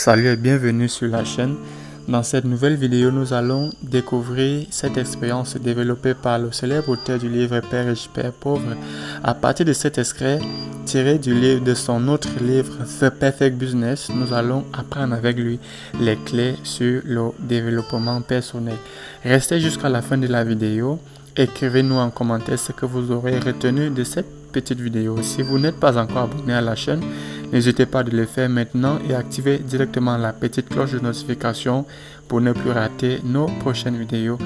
Salut et bienvenue sur la chaîne. Dans cette nouvelle vidéo, nous allons découvrir cette expérience développée par le célèbre auteur du livre Père riche, Père pauvre. À partir de cet extrait tiré de son autre livre The Perfect Business, nous allons apprendre avec lui les clés sur le développement personnel. Restez jusqu'à la fin de la vidéo. Écrivez-nous en commentaire ce que vous aurez retenu de cette petite vidéo. Si vous n'êtes pas encore abonné à la chaîne, n'hésitez pas de le faire maintenant et activez directement la petite cloche de notification pour ne plus rater nos prochaines vidéos.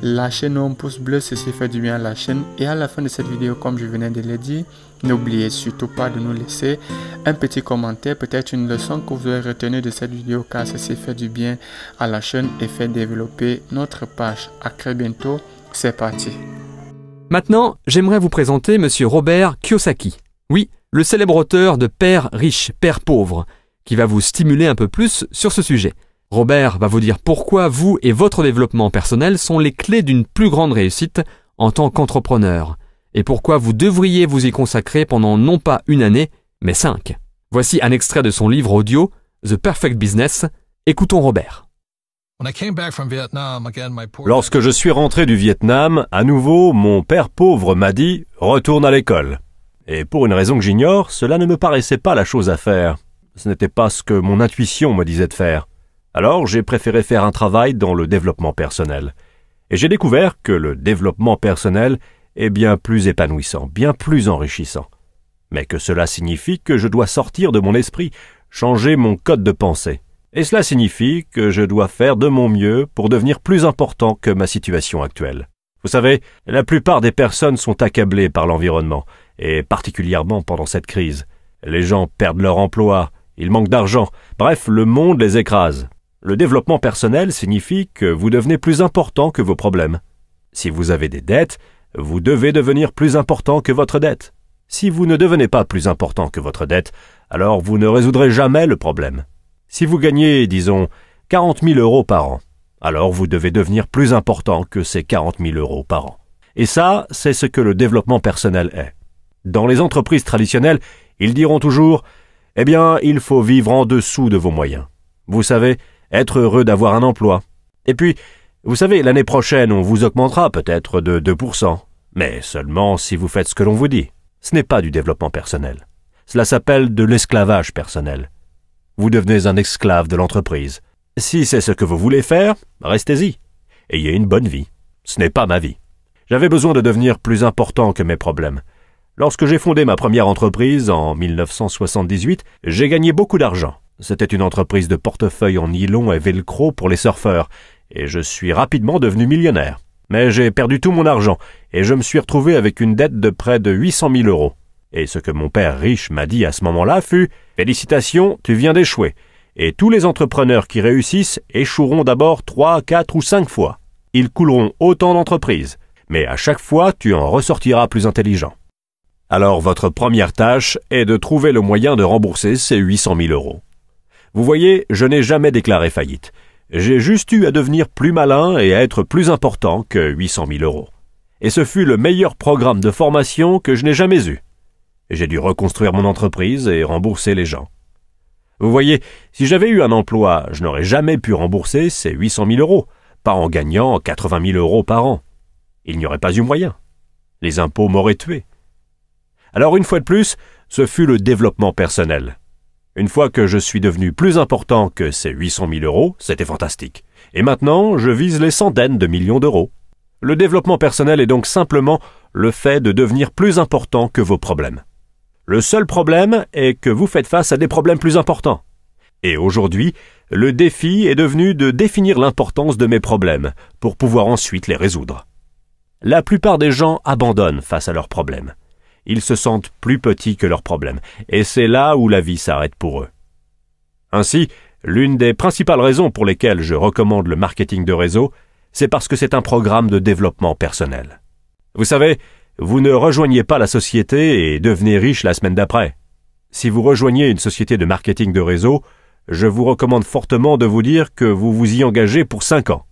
Lâchez-nous un pouce bleu, ceci fait du bien à la chaîne. Et à la fin de cette vidéo, comme je venais de le dire, n'oubliez surtout pas de nous laisser un petit commentaire, peut-être une leçon que vous aurez retenue de cette vidéo, car ceci fait du bien à la chaîne et fait développer notre page. À très bientôt, c'est parti. Maintenant, j'aimerais vous présenter M. Robert Kiyosaki. Oui, le célèbre auteur de Père riche, Père pauvre, qui va vous stimuler un peu plus sur ce sujet. Robert va vous dire pourquoi vous et votre développement personnel sont les clés d'une plus grande réussite en tant qu'entrepreneur, et pourquoi vous devriez vous y consacrer pendant non pas une année, mais 5. Voici un extrait de son livre audio, The Perfect Business. Écoutons Robert. Lorsque je suis rentré du Vietnam, à nouveau, mon père pauvre m'a dit « Retourne à l'école ». Et pour une raison que j'ignore, cela ne me paraissait pas la chose à faire. Ce n'était pas ce que mon intuition me disait de faire. Alors j'ai préféré faire un travail dans le développement personnel. Et j'ai découvert que le développement personnel est bien plus épanouissant, bien plus enrichissant. Mais que cela signifie que je dois sortir de mon esprit, changer mon code de pensée. Et cela signifie que je dois faire de mon mieux pour devenir plus important que ma situation actuelle. Vous savez, la plupart des personnes sont accablées par l'environnement, et particulièrement pendant cette crise. Les gens perdent leur emploi, ils manquent d'argent, bref, le monde les écrase. Le développement personnel signifie que vous devenez plus important que vos problèmes. Si vous avez des dettes, vous devez devenir plus important que votre dette. Si vous ne devenez pas plus important que votre dette, alors vous ne résoudrez jamais le problème. Si vous gagnez, disons, 40 000 euros par an, alors vous devez devenir plus important que ces 40 000 euros par an. Et ça, c'est ce que le développement personnel est. Dans les entreprises traditionnelles, ils diront toujours « Eh bien, il faut vivre en dessous de vos moyens. Vous savez, être heureux d'avoir un emploi. Et puis, vous savez, l'année prochaine, on vous augmentera peut-être de 2%. Mais seulement si vous faites ce que l'on vous dit. Ce n'est pas du développement personnel. Cela s'appelle de l'esclavage personnel. Vous devenez un esclave de l'entreprise. Si c'est ce que vous voulez faire, restez-y. Ayez une bonne vie. Ce n'est pas ma vie. J'avais besoin de devenir plus important que mes problèmes. Lorsque j'ai fondé ma première entreprise en 1978, j'ai gagné beaucoup d'argent. C'était une entreprise de portefeuille en nylon et velcro pour les surfeurs, et je suis rapidement devenu millionnaire. Mais j'ai perdu tout mon argent, et je me suis retrouvé avec une dette de près de 800 000 euros. Et ce que mon père riche m'a dit à ce moment-là fut « Félicitations, tu viens d'échouer. Et tous les entrepreneurs qui réussissent échoueront d'abord 3, 4 ou 5 fois. Ils couleront autant d'entreprises, mais à chaque fois, tu en ressortiras plus intelligent. Alors votre première tâche est de trouver le moyen de rembourser ces 800 000 euros. Vous voyez, je n'ai jamais déclaré faillite. J'ai juste eu à devenir plus malin et à être plus important que 800 000 euros. Et ce fut le meilleur programme de formation que je n'ai jamais eu. J'ai dû reconstruire mon entreprise et rembourser les gens. Vous voyez, si j'avais eu un emploi, je n'aurais jamais pu rembourser ces 800 000 euros, pas en gagnant 80 000 euros par an. Il n'y aurait pas eu moyen. Les impôts m'auraient tué. Alors une fois de plus, ce fut le développement personnel. Une fois que je suis devenu plus important que ces 800 000 euros, c'était fantastique. Et maintenant, je vise les centaines de millions d'euros. Le développement personnel est donc simplement le fait de devenir plus important que vos problèmes. Le seul problème est que vous faites face à des problèmes plus importants. Et aujourd'hui, le défi est devenu de définir l'importance de mes problèmes pour pouvoir ensuite les résoudre. La plupart des gens abandonnent face à leurs problèmes. Ils se sentent plus petits que leurs problèmes, et c'est là où la vie s'arrête pour eux. Ainsi, l'une des principales raisons pour lesquelles je recommande le marketing de réseau, c'est parce que c'est un programme de développement personnel. Vous savez, vous ne rejoignez pas la société et devenez riche la semaine d'après. Si vous rejoignez une société de marketing de réseau, je vous recommande fortement de vous dire que vous vous y engagez pour 5 ans.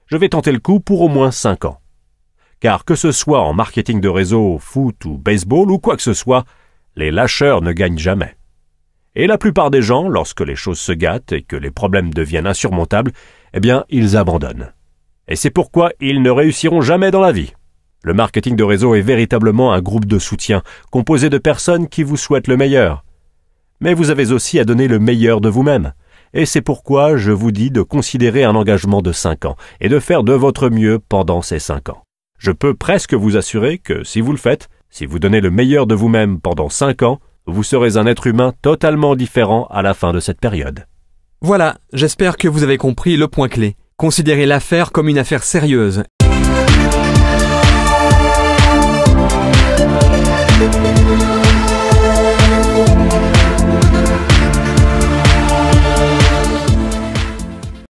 Je vais tenter le coup pour au moins 5 ans. Car que ce soit en marketing de réseau, foot ou baseball ou quoi que ce soit, les lâcheurs ne gagnent jamais. Et la plupart des gens, lorsque les choses se gâtent et que les problèmes deviennent insurmontables, eh bien, ils abandonnent. Et c'est pourquoi ils ne réussiront jamais dans la vie. Le marketing de réseau est véritablement un groupe de soutien, composé de personnes qui vous souhaitent le meilleur. Mais vous avez aussi à donner le meilleur de vous-même. Et c'est pourquoi je vous dis de considérer un engagement de 5 ans et de faire de votre mieux pendant ces 5 ans. Je peux presque vous assurer que si vous le faites, si vous donnez le meilleur de vous-même pendant 5 ans, vous serez un être humain totalement différent à la fin de cette période. Voilà, j'espère que vous avez compris le point clé. Considérez l'affaire comme une affaire sérieuse.